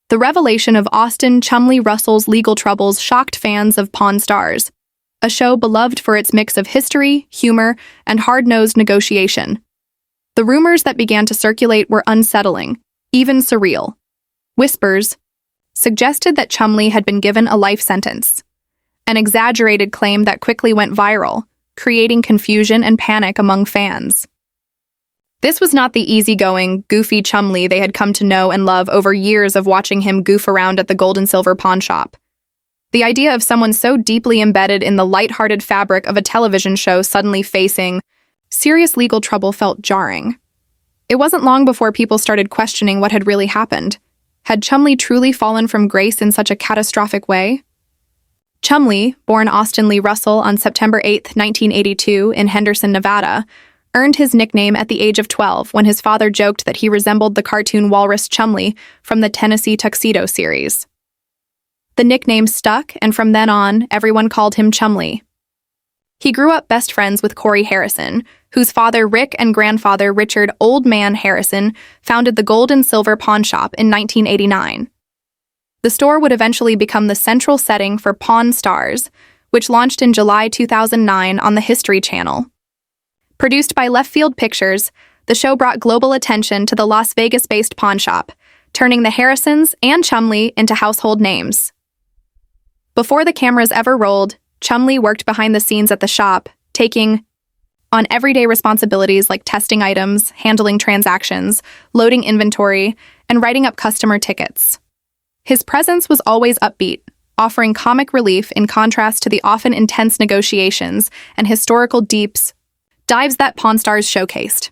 The revelation of Austin Chumlee Russell's legal troubles shocked fans of Pawn Stars, a show beloved for its mix of history, humor, and hard-nosed negotiation. The rumors that began to circulate were unsettling, even surreal. Whispers suggested that Chumlee had been given a life sentence, an exaggerated claim that quickly went viral, creating confusion and panic among fans. This was not the easygoing, goofy Chumlee they had come to know and love over years of watching him goof around at the gold and silver pawn shop. The idea of someone so deeply embedded in the light-hearted fabric of a television show suddenly facing serious legal trouble felt jarring. It wasn't long before people started questioning what had really happened. Had Chumlee truly fallen from grace in such a catastrophic way? Chumlee, born Austin Lee Russell on September 8, 1982, in Henderson, Nevada, earned his nickname at the age of 12 when his father joked that he resembled the cartoon walrus Chumlee from the Tennessee Tuxedo series. The nickname stuck, and from then on, everyone called him Chumlee. He grew up best friends with Corey Harrison, whose father Rick and grandfather Richard Old Man Harrison founded the Gold and Silver Pawn Shop in 1989. The store would eventually become the central setting for Pawn Stars, which launched in July 2009 on the History Channel. Produced by Left Field Pictures, the show brought global attention to the Las Vegas-based pawn shop, turning the Harrisons and Chumlee into household names. Before the cameras ever rolled, Chumlee worked behind the scenes at the shop, taking on everyday responsibilities like testing items, handling transactions, loading inventory, and writing up customer tickets. His presence was always upbeat, offering comic relief in contrast to the often intense negotiations and historical dives that Pawn Stars showcased.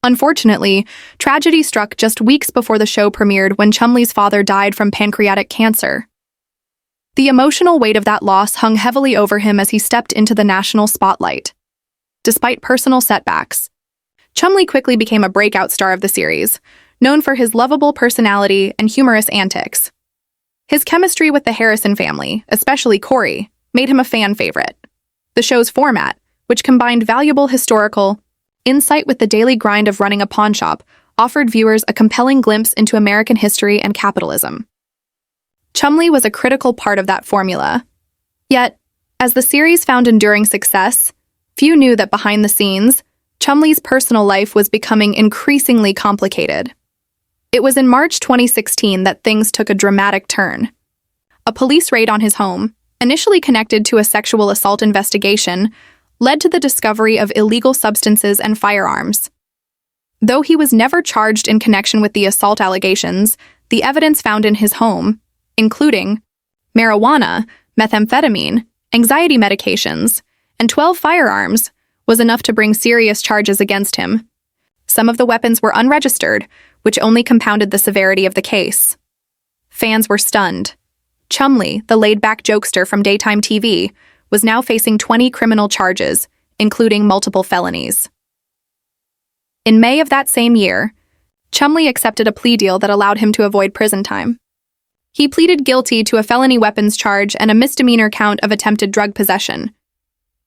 Unfortunately, tragedy struck just weeks before the show premiered when Chumlee's father died from pancreatic cancer. The emotional weight of that loss hung heavily over him as he stepped into the national spotlight. Despite personal setbacks, Chumlee quickly became a breakout star of the series, known for his lovable personality and humorous antics. His chemistry with the Harrison family, especially Corey, made him a fan favorite. The show's format, which combined valuable historical insight with the daily grind of running a pawn shop, offered viewers a compelling glimpse into American history and capitalism. Chumlee was a critical part of that formula. Yet, as the series found enduring success, few knew that behind the scenes, Chumlee's personal life was becoming increasingly complicated. It was in March 2016 that things took a dramatic turn. A police raid on his home, initially connected to a sexual assault investigation, led to the discovery of illegal substances and firearms. Though he was never charged in connection with the assault allegations, the evidence found in his home, including marijuana, methamphetamine, anxiety medications, and 12 firearms, was enough to bring serious charges against him. Some of the weapons were unregistered, which only compounded the severity of the case. Fans were stunned. Chumlee, the laid-back jokester from daytime TV, was now facing 20 criminal charges, including multiple felonies. In May of that same year, Chumlee accepted a plea deal that allowed him to avoid prison time. He pleaded guilty to a felony weapons charge and a misdemeanor count of attempted drug possession.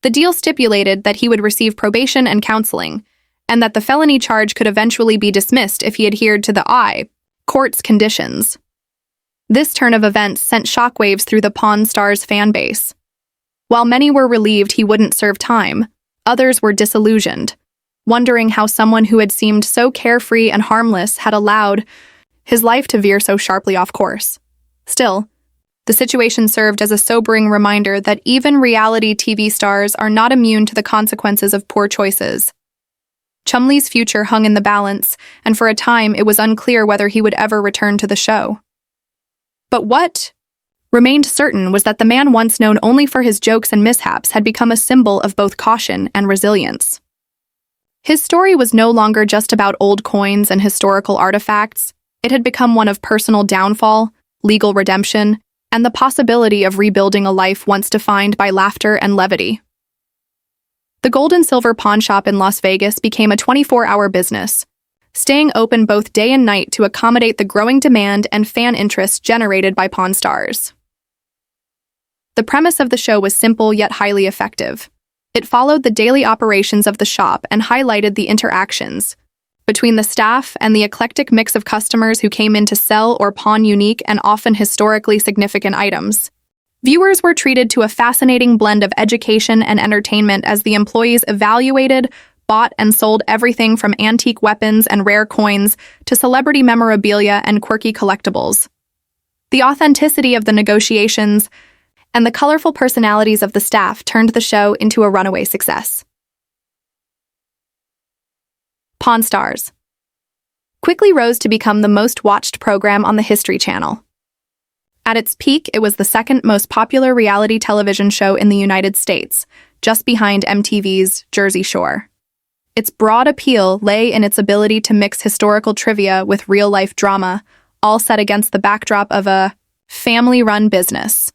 The deal stipulated that he would receive probation and counseling, and that the felony charge could eventually be dismissed if he adhered to the court's conditions. This turn of events sent shockwaves through the Pawn Stars fan base. While many were relieved he wouldn't serve time, others were disillusioned, wondering how someone who had seemed so carefree and harmless had allowed his life to veer so sharply off course. Still, the situation served as a sobering reminder that even reality TV stars are not immune to the consequences of poor choices. Chumlee's future hung in the balance, and for a time it was unclear whether he would ever return to the show. But what remained certain was that the man once known only for his jokes and mishaps had become a symbol of both caution and resilience. His story was no longer just about old coins and historical artifacts. It had become one of personal downfall, legal redemption, and the possibility of rebuilding a life once defined by laughter and levity. The Gold and Silver Pawn Shop in Las Vegas became a 24-hour business, staying open both day and night to accommodate the growing demand and fan interest generated by Pawn Stars. The premise of the show was simple yet highly effective. It followed the daily operations of the shop and highlighted the interactions between the staff and the eclectic mix of customers who came in to sell or pawn unique and often historically significant items. Viewers were treated to a fascinating blend of education and entertainment as the employees evaluated, bought, and sold everything from antique weapons and rare coins to celebrity memorabilia and quirky collectibles. The authenticity of the negotiations and the colorful personalities of the staff turned the show into a runaway success. Pawn Stars quickly rose to become the most watched program on the History Channel. At its peak, it was the second most popular reality television show in the United States, just behind MTV's Jersey Shore. Its broad appeal lay in its ability to mix historical trivia with real-life drama, all set against the backdrop of a family-run business.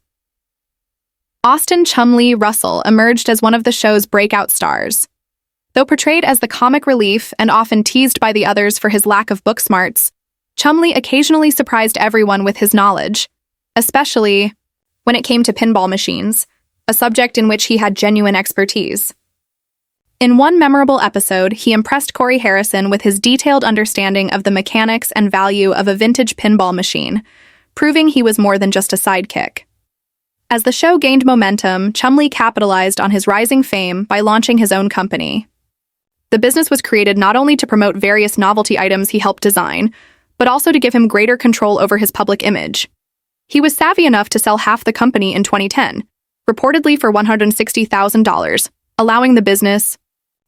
Austin Chumlee Russell emerged as one of the show's breakout stars. Though portrayed as the comic relief and often teased by the others for his lack of book smarts, Chumlee occasionally surprised everyone with his knowledge, especially when it came to pinball machines, a subject in which he had genuine expertise. In one memorable episode, he impressed Corey Harrison with his detailed understanding of the mechanics and value of a vintage pinball machine, proving he was more than just a sidekick. As the show gained momentum, Chumlee capitalized on his rising fame by launching his own company. The business was created not only to promote various novelty items he helped design, but also to give him greater control over his public image. He was savvy enough to sell half the company in 2010, reportedly for $160,000, allowing the business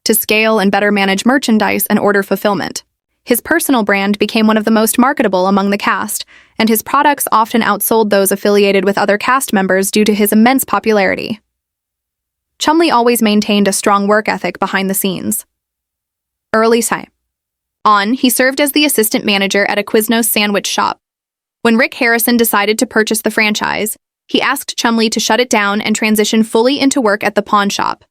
to scale and better manage merchandise and order fulfillment. His personal brand became one of the most marketable among the cast, and his products often outsold those affiliated with other cast members due to his immense popularity. Chumlee always maintained a strong work ethic behind the scenes. Early on, he served as the assistant manager at a Quiznos sandwich shop. When Rick Harrison decided to purchase the franchise, he asked Chumlee to shut it down and transition fully into work at the pawn shop.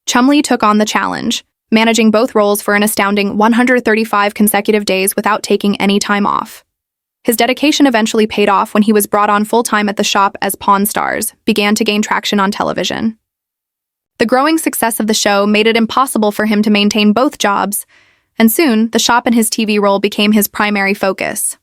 Chumlee took on the challenge, managing both roles for an astounding 135 consecutive days without taking any time off. His dedication eventually paid off when he was brought on full-time at the shop as Pawn Stars began to gain traction on television. The growing success of the show made it impossible for him to maintain both jobs, and soon the shop and his TV role became his primary focus.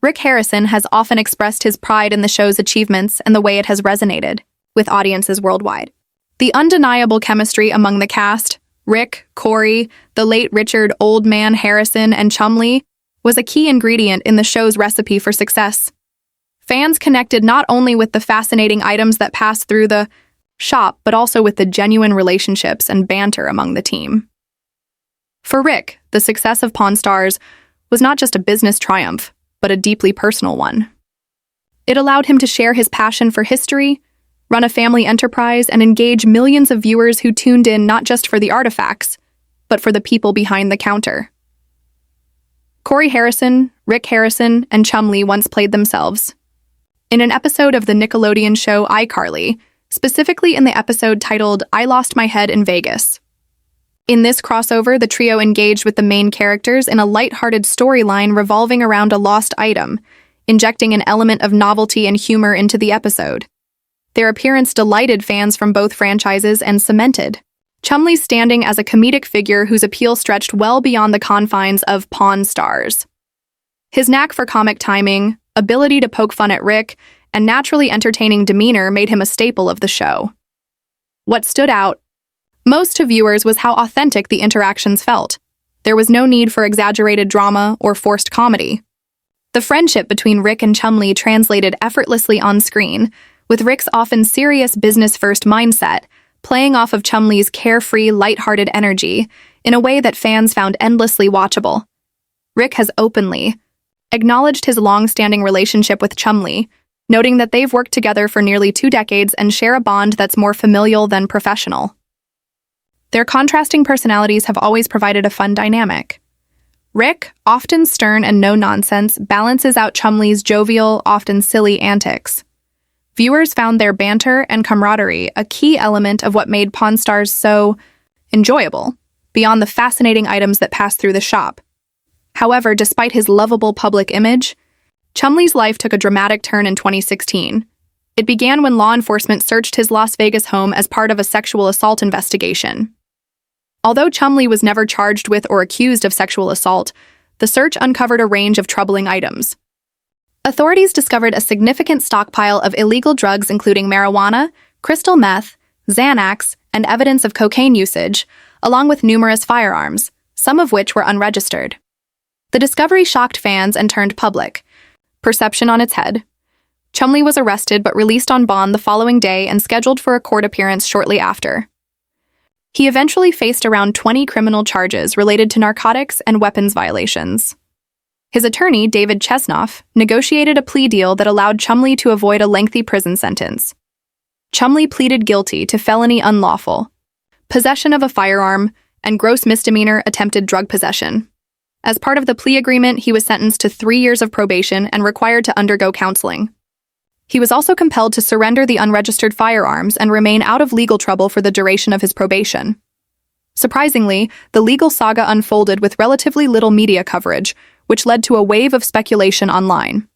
Rick Harrison has often expressed his pride in the show's achievements and the way it has resonated with audiences worldwide. The undeniable chemistry among the cast, Rick, Corey, the late Richard Old Man Harrison, and Chumlee, was a key ingredient in the show's recipe for success. Fans connected not only with the fascinating items that passed through the shop, but also with the genuine relationships and banter among the team. For Rick, the success of Pawn Stars was not just a business triumph, but a deeply personal one. It allowed him to share his passion for history, run a family enterprise, and engage millions of viewers who tuned in not just for the artifacts, but for the people behind the counter. Corey Harrison, Rick Harrison, and Chumlee once played themselves. In an episode of the Nickelodeon show iCarly, specifically in the episode titled I Lost My Head in Vegas. In this crossover, the trio engaged with the main characters in a lighthearted storyline revolving around a lost item, injecting an element of novelty and humor into the episode. Their appearance delighted fans from both franchises and cemented Chumlee's standing as a comedic figure whose appeal stretched well beyond the confines of Pawn Stars. His knack for comic timing, ability to poke fun at Rick, and naturally entertaining demeanor made him a staple of the show. What stood out most to viewers was how authentic the interactions felt. There was no need for exaggerated drama or forced comedy. The friendship between Rick and Chumlee translated effortlessly on screen, with Rick's often serious business-first mindset playing off of Chumlee's carefree, lighthearted energy in a way that fans found endlessly watchable. Rick has openly acknowledged his long-standing relationship with Chumlee, noting that they've worked together for nearly 2 decades and share a bond that's more familial than professional. Their contrasting personalities have always provided a fun dynamic. Rick, often stern and no-nonsense, balances out Chumlee's jovial, often silly antics. Viewers found their banter and camaraderie a key element of what made Pawn Stars so enjoyable, beyond the fascinating items that passed through the shop. However, despite his lovable public image, Chumlee's life took a dramatic turn in 2016. It began when law enforcement searched his Las Vegas home as part of a sexual assault investigation. Although Chumlee was never charged with or accused of sexual assault, the search uncovered a range of troubling items. Authorities discovered a significant stockpile of illegal drugs including marijuana, crystal meth, Xanax, and evidence of cocaine usage, along with numerous firearms, some of which were unregistered. The discovery shocked fans and turned public perception on its head. Chumlee was arrested but released on bond the following day and scheduled for a court appearance shortly after. He eventually faced around 20 criminal charges related to narcotics and weapons violations. His attorney, David Chesnoff, negotiated a plea deal that allowed Chumlee to avoid a lengthy prison sentence. Chumlee pleaded guilty to felony unlawful possession of a firearm and gross misdemeanor attempted drug possession. As part of the plea agreement, he was sentenced to 3 years of probation and required to undergo counseling. He was also compelled to surrender the unregistered firearms and remain out of legal trouble for the duration of his probation. Surprisingly, the legal saga unfolded with relatively little media coverage, which led to a wave of speculation online.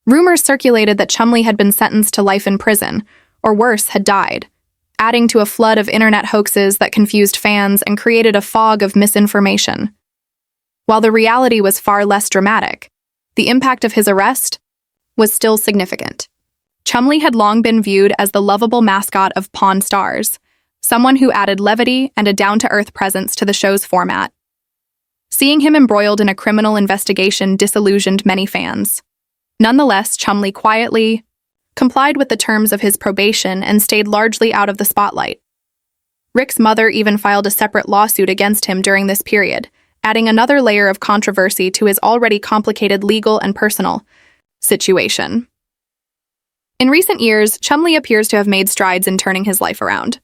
Rumors circulated that Chumlee had been sentenced to life in prison, or worse, had died, adding to a flood of internet hoaxes that confused fans and created a fog of misinformation. While the reality was far less dramatic, the impact of his arrest was still significant. Chumlee had long been viewed as the lovable mascot of Pawn Stars, someone who added levity and a down-to-earth presence to the show's format. Seeing him embroiled in a criminal investigation disillusioned many fans. Nonetheless, Chumlee quietly complied with the terms of his probation and stayed largely out of the spotlight. Rick's mother even filed a separate lawsuit against him during this period, adding another layer of controversy to his already complicated legal and personal situation. In recent years, Chumlee appears to have made strides in turning his life around.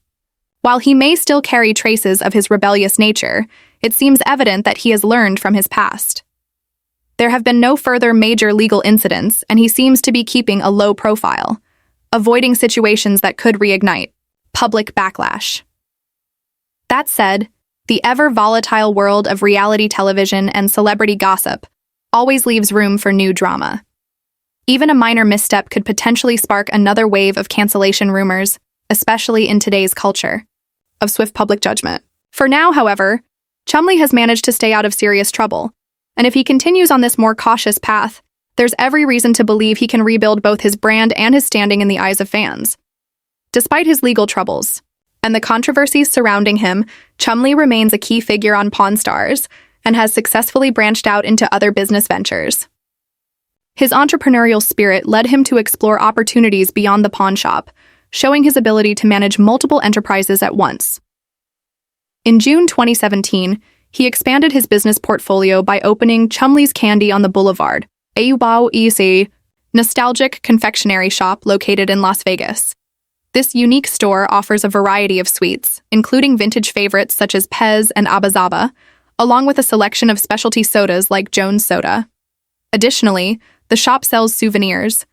While he may still carry traces of his rebellious nature, it seems evident that he has learned from his past. There have been no further major legal incidents, and he seems to be keeping a low profile, avoiding situations that could reignite public backlash. That said, the ever-volatile world of reality television and celebrity gossip always leaves room for new drama. Even a minor misstep could potentially spark another wave of cancellation rumors, especially in today's culture of swift public judgment. For now, however, Chumlee has managed to stay out of serious trouble, and if he continues on this more cautious path, there's every reason to believe he can rebuild both his brand and his standing in the eyes of fans. Despite his legal troubles and the controversies surrounding him, Chumlee remains a key figure on Pawn Stars and has successfully branched out into other business ventures. His entrepreneurial spirit led him to explore opportunities beyond the pawn shop, showing his ability to manage multiple enterprises at once. In June 2017, he expanded his business portfolio by opening Chumlee's Candy on the Boulevard, a nostalgic confectionery shop located in Las Vegas. This unique store offers a variety of sweets, including vintage favorites such as Pez and Abba-Zaba, along with a selection of specialty sodas like Jones Soda. Additionally, the shop sells souvenirs,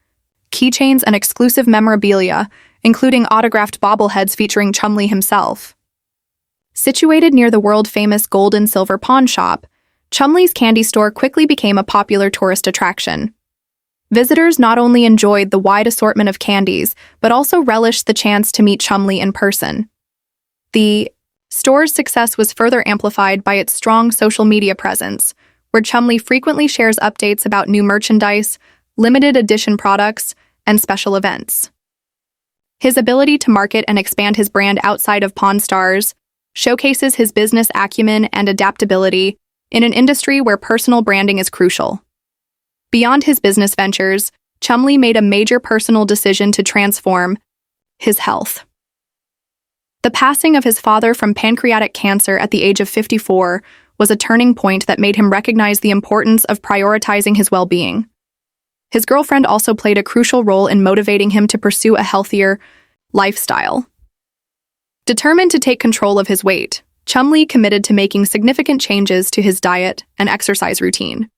keychains, and exclusive memorabilia, including autographed bobbleheads featuring Chumlee himself. Situated near the world-famous gold and silver pawn shop, Chumlee's candy store quickly became a popular tourist attraction. Visitors not only enjoyed the wide assortment of candies, but also relished the chance to meet Chumlee in person. The store's success was further amplified by its strong social media presence, where Chumlee frequently shares updates about new merchandise, limited edition products, and special events. His ability to market and expand his brand outside of Pawn Stars showcases his business acumen and adaptability in an industry where personal branding is crucial. Beyond his business ventures, Chumlee made a major personal decision to transform his health. The passing of his father from pancreatic cancer at the age of 54 was a turning point that made him recognize the importance of prioritizing his well-being. His girlfriend also played a crucial role in motivating him to pursue a healthier lifestyle. Determined to take control of his weight, Chumlee committed to making significant changes to his diet and exercise routine.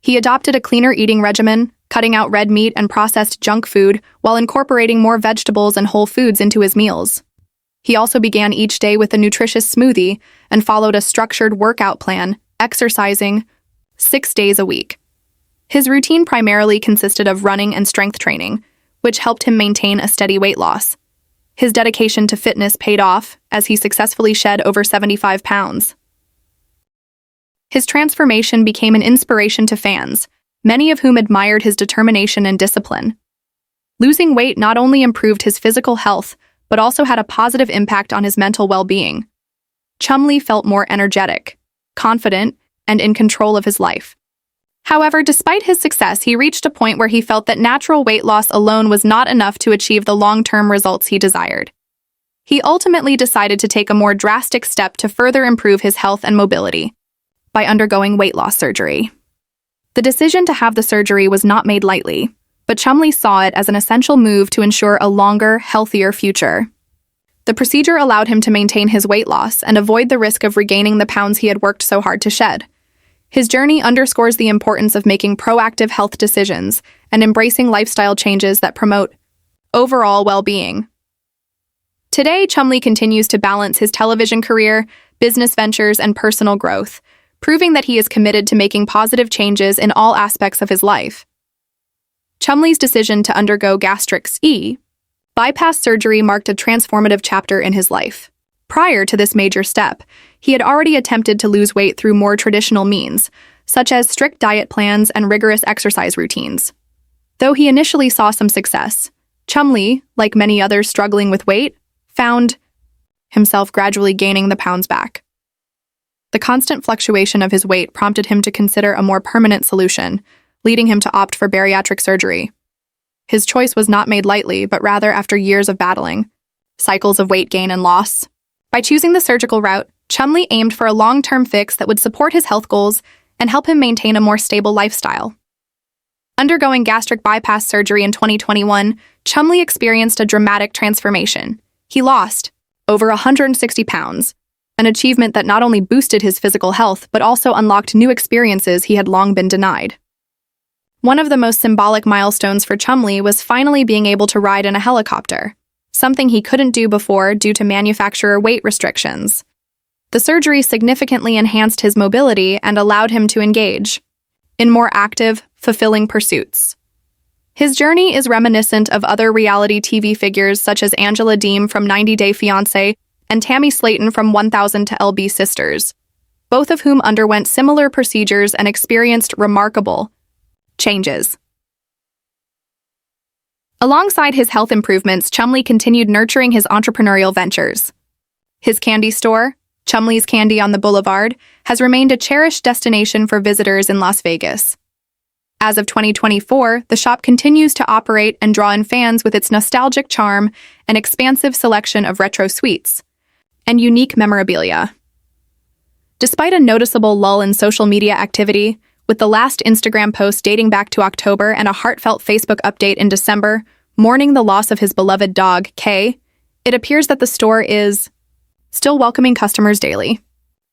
He adopted a cleaner eating regimen, cutting out red meat and processed junk food while incorporating more vegetables and whole foods into his meals. He also began each day with a nutritious smoothie and followed a structured workout plan, exercising 6 days a week. His routine primarily consisted of running and strength training, which helped him maintain a steady weight loss. His dedication to fitness paid off as he successfully shed over 75 pounds. His transformation became an inspiration to fans, many of whom admired his determination and discipline. Losing weight not only improved his physical health, but also had a positive impact on his mental well-being. Chumlee felt more energetic, confident, and in control of his life. However, despite his success, he reached a point where he felt that natural weight loss alone was not enough to achieve the long-term results he desired. He ultimately decided to take a more drastic step to further improve his health and mobility by undergoing weight loss surgery. The decision to have the surgery was not made lightly, but Chumlee saw it as an essential move to ensure a longer, healthier future. The procedure allowed him to maintain his weight loss and avoid the risk of regaining the pounds he had worked so hard to shed. His journey underscores the importance of making proactive health decisions and embracing lifestyle changes that promote overall well-being. Today, Chumlee continues to balance his television career, business ventures, and personal growth, proving that he is committed to making positive changes in all aspects of his life. Chumlee's decision to undergo gastric bypass surgery marked a transformative chapter in his life. Prior to this major step, he had already attempted to lose weight through more traditional means, such as strict diet plans and rigorous exercise routines. Though he initially saw some success, Chumlee, like many others struggling with weight, found himself gradually gaining the pounds back. The constant fluctuation of his weight prompted him to consider a more permanent solution, leading him to opt for bariatric surgery. His choice was not made lightly, but rather after years of battling cycles of weight gain and loss. By choosing the surgical route, Chumlee aimed for a long-term fix that would support his health goals and help him maintain a more stable lifestyle. Undergoing gastric bypass surgery in 2021, Chumlee experienced a dramatic transformation. He lost over 160 pounds, an achievement that not only boosted his physical health but also unlocked new experiences he had long been denied. One of the most symbolic milestones for Chumlee was finally being able to ride in a helicopter, something he couldn't do before due to manufacturer weight restrictions. The surgery significantly enhanced his mobility and allowed him to engage in more active, fulfilling pursuits. His journey is reminiscent of other reality TV figures such as Angela Deem from 90 Day Fiancé and Tammy Slayton from 1000 to LB Sisters, both of whom underwent similar procedures and experienced remarkable changes. Alongside his health improvements, Chumlee continued nurturing his entrepreneurial ventures. His candy store, Chumlee's Candy on the Boulevard, has remained a cherished destination for visitors in Las Vegas. As of 2024, the shop continues to operate and draw in fans with its nostalgic charm and expansive selection of retro sweets and unique memorabilia. Despite a noticeable lull in social media activity, with the last Instagram post dating back to October and a heartfelt Facebook update in December, mourning the loss of his beloved dog, Kay, it appears that the store is still welcoming customers daily.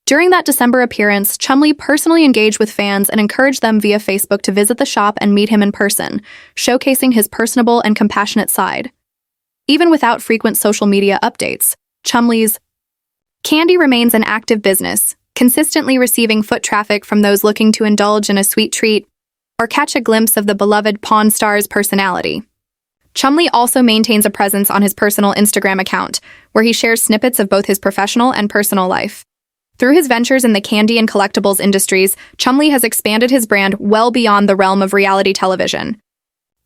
During that December appearance, Chumlee personally engaged with fans and encouraged them via Facebook to visit the shop and meet him in person, showcasing his personable and compassionate side. Even without frequent social media updates, Chumlee's Candy remains an active business, consistently receiving foot traffic from those looking to indulge in a sweet treat or catch a glimpse of the beloved Pawn Star's personality. Chumlee also maintains a presence on his personal Instagram account, where he shares snippets of both his professional and personal life. Through his ventures in the candy and collectibles industries, Chumlee has expanded his brand well beyond the realm of reality television.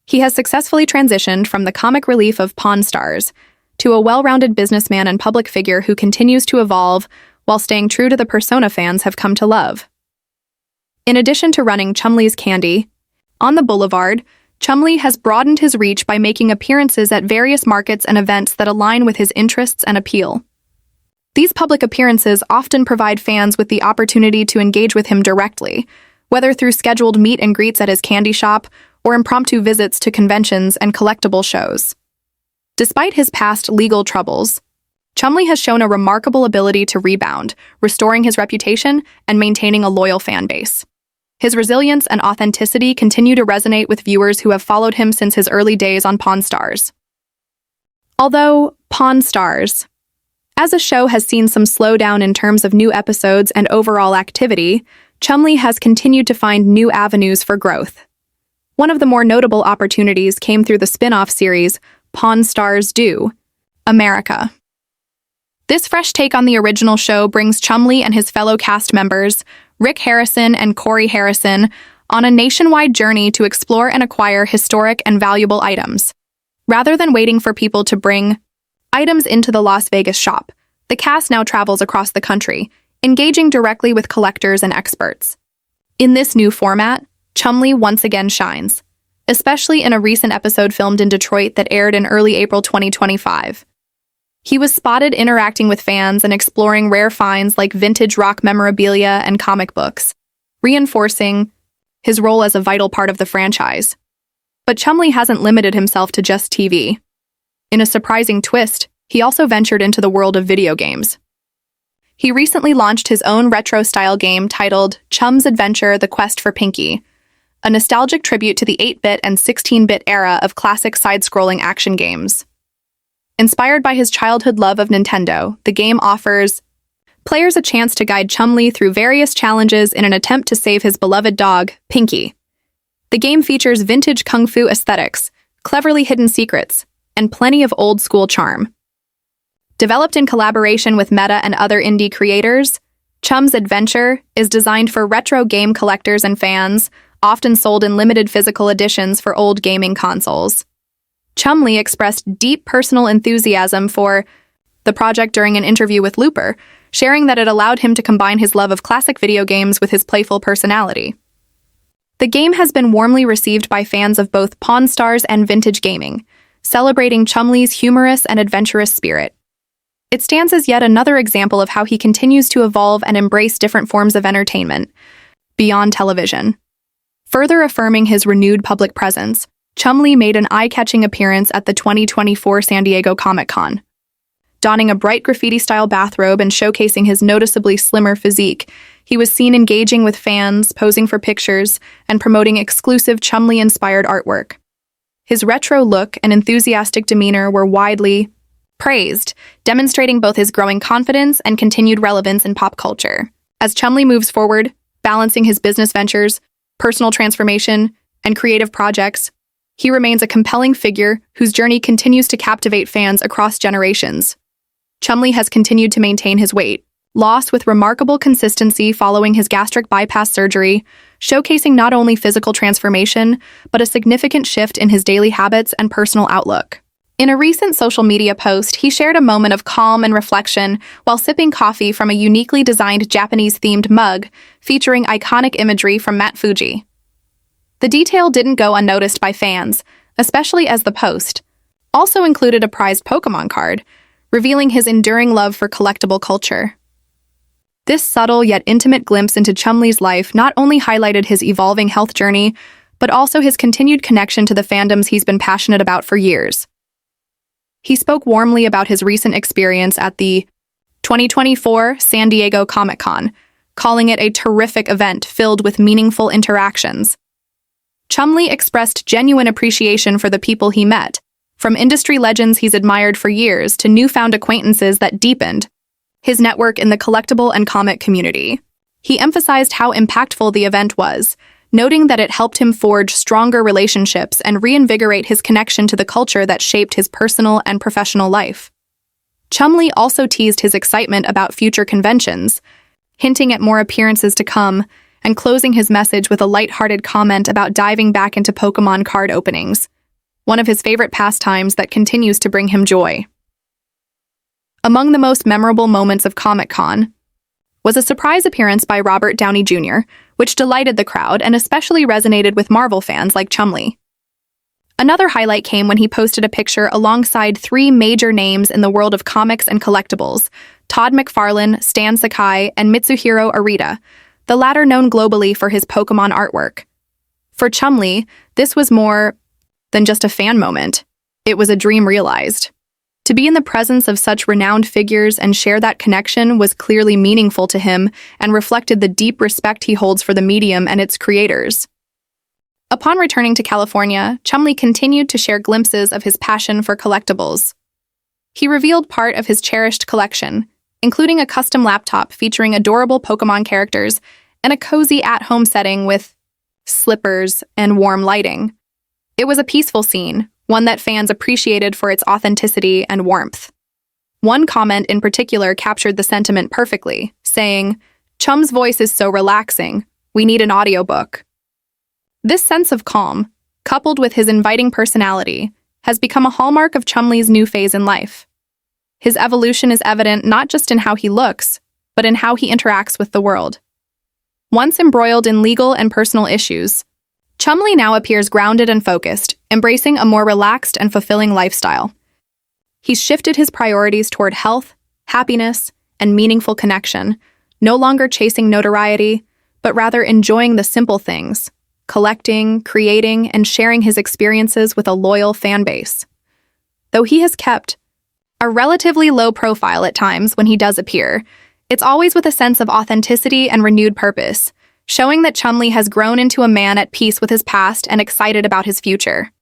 He has successfully transitioned from the comic relief of Pawn Stars to a well-rounded businessman and public figure who continues to evolve while staying true to the persona fans have come to love. In addition to running Chumlee's Candy on the Boulevard, Chumlee has broadened his reach by making appearances at various markets and events that align with his interests and appeal. These public appearances often provide fans with the opportunity to engage with him directly, whether through scheduled meet and greets at his candy shop or impromptu visits to conventions and collectible shows. Despite his past legal troubles, Chumlee has shown a remarkable ability to rebound, restoring his reputation and maintaining a loyal fan base. His resilience and authenticity continue to resonate with viewers who have followed him since his early days on Pawn Stars. Although Pawn Stars, as a show, has seen some slowdown in terms of new episodes and overall activity, Chumlee has continued to find new avenues for growth. One of the more notable opportunities came through the spin-off series Pawn Stars Do, America. This fresh take on the original show brings Chumlee and his fellow cast members, Rick Harrison and Corey Harrison, on a nationwide journey to explore and acquire historic and valuable items. Rather than waiting for people to bring items into the Las Vegas shop, the cast now travels across the country, engaging directly with collectors and experts. In this new format, Chumlee once again shines, especially in a recent episode filmed in Detroit that aired in early April 2025. He was spotted interacting with fans and exploring rare finds like vintage rock memorabilia and comic books, reinforcing his role as a vital part of the franchise. But Chumlee hasn't limited himself to just TV. In a surprising twist, he also ventured into the world of video games. He recently launched his own retro-style game titled Chums Adventure: The Quest for Pinky, a nostalgic tribute to the 8-bit and 16-bit era of classic side-scrolling action games. Inspired by his childhood love of Nintendo, the game offers players a chance to guide Chumlee through various challenges in an attempt to save his beloved dog, Pinky. The game features vintage kung fu aesthetics, cleverly hidden secrets, and plenty of old-school charm. Developed in collaboration with Meta and other indie creators, Chums Adventure is designed for retro game collectors and fans, often sold in limited physical editions for old gaming consoles. Chumlee expressed deep personal enthusiasm for the project during an interview with Looper, sharing that it allowed him to combine his love of classic video games with his playful personality. The game has been warmly received by fans of both Pawn Stars and vintage gaming, celebrating Chumlee's humorous and adventurous spirit. It stands as yet another example of how he continues to evolve and embrace different forms of entertainment beyond television. Further affirming his renewed public presence, Chumlee made an eye-catching appearance at the 2024 San Diego Comic-Con. Donning a bright graffiti-style bathrobe and showcasing his noticeably slimmer physique, he was seen engaging with fans, posing for pictures, and promoting exclusive Chumlee-inspired artwork. His retro look and enthusiastic demeanor were widely praised, demonstrating both his growing confidence and continued relevance in pop culture. As Chumlee moves forward, balancing his business ventures, personal transformation, and creative projects, he remains a compelling figure whose journey continues to captivate fans across generations. Chumlee has continued to maintain his weight loss with remarkable consistency following his gastric bypass surgery, showcasing not only physical transformation, but a significant shift in his daily habits and personal outlook. In a recent social media post, he shared a moment of calm and reflection while sipping coffee from a uniquely designed Japanese-themed mug featuring iconic imagery from Mount Fuji. The detail didn't go unnoticed by fans, especially as the post also included a prized Pokémon card, revealing his enduring love for collectible culture. This subtle yet intimate glimpse into Chumlee's life not only highlighted his evolving health journey, but also his continued connection to the fandoms he's been passionate about for years. He spoke warmly about his recent experience at the 2024 San Diego Comic-Con, calling it a terrific event filled with meaningful interactions. Chumlee expressed genuine appreciation for the people he met, from industry legends he's admired for years to newfound acquaintances that deepened his network in the collectible and comic community. He emphasized how impactful the event was, noting that it helped him forge stronger relationships and reinvigorate his connection to the culture that shaped his personal and professional life. Chumlee also teased his excitement about future conventions, hinting at more appearances to come, and closing his message with a lighthearted comment about diving back into Pokémon card openings, one of his favorite pastimes that continues to bring him joy. Among the most memorable moments of Comic-Con was a surprise appearance by Robert Downey Jr., which delighted the crowd and especially resonated with Marvel fans like Chumlee. Another highlight came when he posted a picture alongside three major names in the world of comics and collectibles: Todd McFarlane, Stan Sakai, and Mitsuhiro Arita, the latter known globally for his Pokémon artwork. For Chumlee, this was more than just a fan moment. It was a dream realized. To be in the presence of such renowned figures and share that connection was clearly meaningful to him and reflected the deep respect he holds for the medium and its creators. Upon returning to California, Chumlee continued to share glimpses of his passion for collectibles. He revealed part of his cherished collection, including a custom laptop featuring adorable Pokémon characters and a cozy at-home setting with slippers and warm lighting. It was a peaceful scene, one that fans appreciated for its authenticity and warmth. One comment in particular captured the sentiment perfectly, saying, "Chum's voice is so relaxing. We need an audiobook." This sense of calm, coupled with his inviting personality, has become a hallmark of Chumlee's new phase in life. His evolution is evident not just in how he looks, but in how he interacts with the world. Once embroiled in legal and personal issues, Chumlee now appears grounded and focused, embracing a more relaxed and fulfilling lifestyle. He's shifted his priorities toward health, happiness, and meaningful connection, no longer chasing notoriety, but rather enjoying the simple things, collecting, creating, and sharing his experiences with a loyal fan base. Though he has kept a relatively low profile at times when he does appear, it's always with a sense of authenticity and renewed purpose, showing that Chumlee has grown into a man at peace with his past and excited about his future.